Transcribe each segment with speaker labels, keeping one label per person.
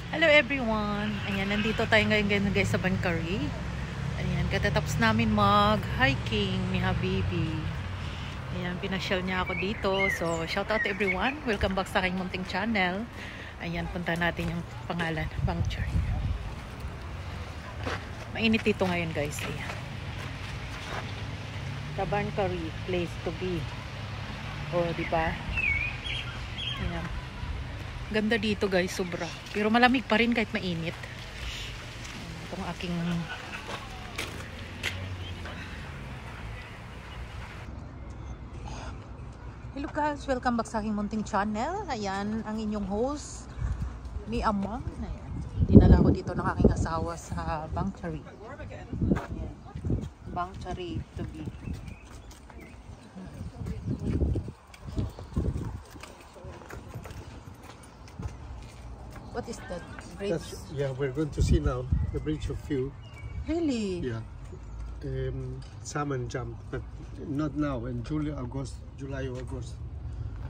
Speaker 1: Hello everyone! Ayan, nandito tayo ngayon guys sa Bancari. Ayan, katatapos namin mag-hiking ni Habibi. Ayan, pinasyal niya ako dito. So, shout out to everyone. Welcome back sa aking munting channel. Ayan, punta natin yung pangalan, Bancari. Mainit dito ngayon guys. Ayan. The Bancari, place to be. O, diba? Ayan. Ganda dito guys, sobra. Pero malamig pa rin kahit mainit. Itong aking hello guys, welcome back sa aking munting channel. Ayan, ang inyong host ni Amang. Ayan, dinala ko dito ng aking asawa sa Bancari. Ayan, Bancari to be. What is that bridge?
Speaker 2: Yeah, we're going to see now the bridge of Few.
Speaker 1: Really?
Speaker 2: Yeah. Salmon jump, but not now. In July or August.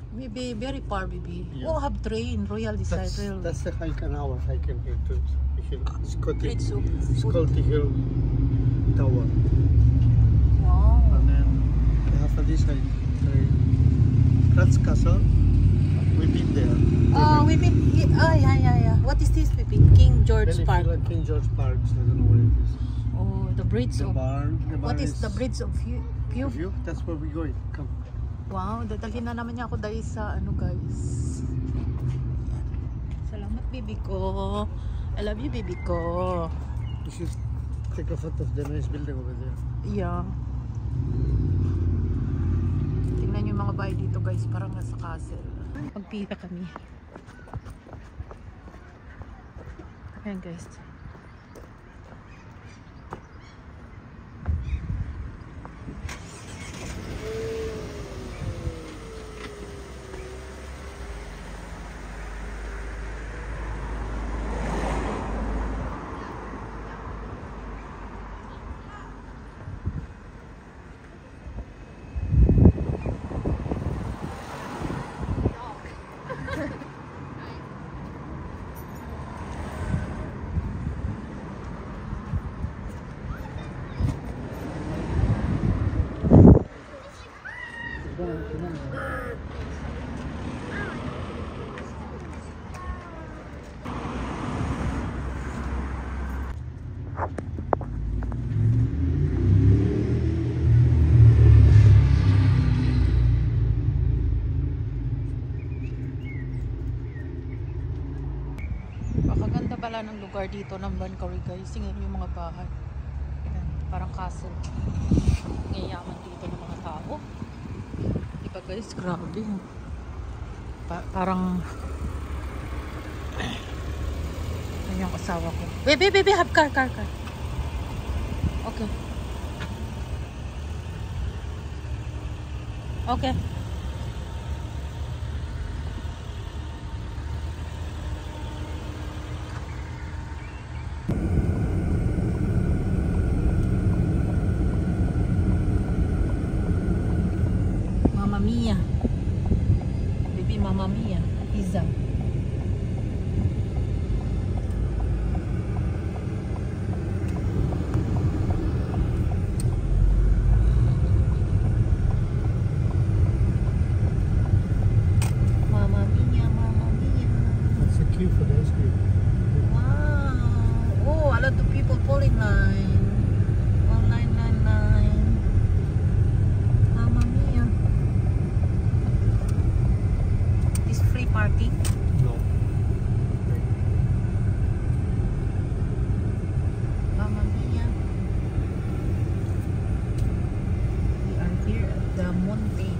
Speaker 1: Maybe very far, baby.
Speaker 2: Yeah.
Speaker 1: Oh, have train, Royal Desire Rail.
Speaker 2: That's the hike an hour hiking here to the hill. It's called
Speaker 1: Bridge
Speaker 2: the Hill Tower.
Speaker 1: Wow.
Speaker 2: And then after this side, Kratz Castle. We've been there.
Speaker 1: Oh, we've been. Yeah. What is this, baby? King George Park.
Speaker 2: Like King George Park. So I don't know where it is.
Speaker 1: Oh, the bridge
Speaker 2: The
Speaker 1: of.
Speaker 2: barn.
Speaker 1: What is the bridge of Few?
Speaker 2: View? That's where we're going. Come.
Speaker 1: Wow, dadalhin na naman niya ako dahil sa ano guys. Ayan. Salamat baby ko. I love you baby ko.
Speaker 2: You should take a photo of the nice building over there.
Speaker 1: Yeah. Tingnan niyo yung mga bahay dito guys, parang nasa castle. Pagpila kami. Ayan guys. Pakaganda pala ng lugar dito ng Bancari guys. Tingnan yung mga bahay. Ayan, parang castle. Ngayaman dito ng mga tao. Diba guys? Grabe. Parang ayan yung asawa ko. Baby, have car. Okay. Okay. Mamma mia. Baby, mamma mia. Pizza. Mamma mia, mamma mia.
Speaker 2: That's the queue for the ice cream.
Speaker 1: Wow. Oh, a lot of people fall in line. Oh, line. Mamma mia. Is free parking?
Speaker 2: No.
Speaker 1: Mamma mia. We are here at the mountain.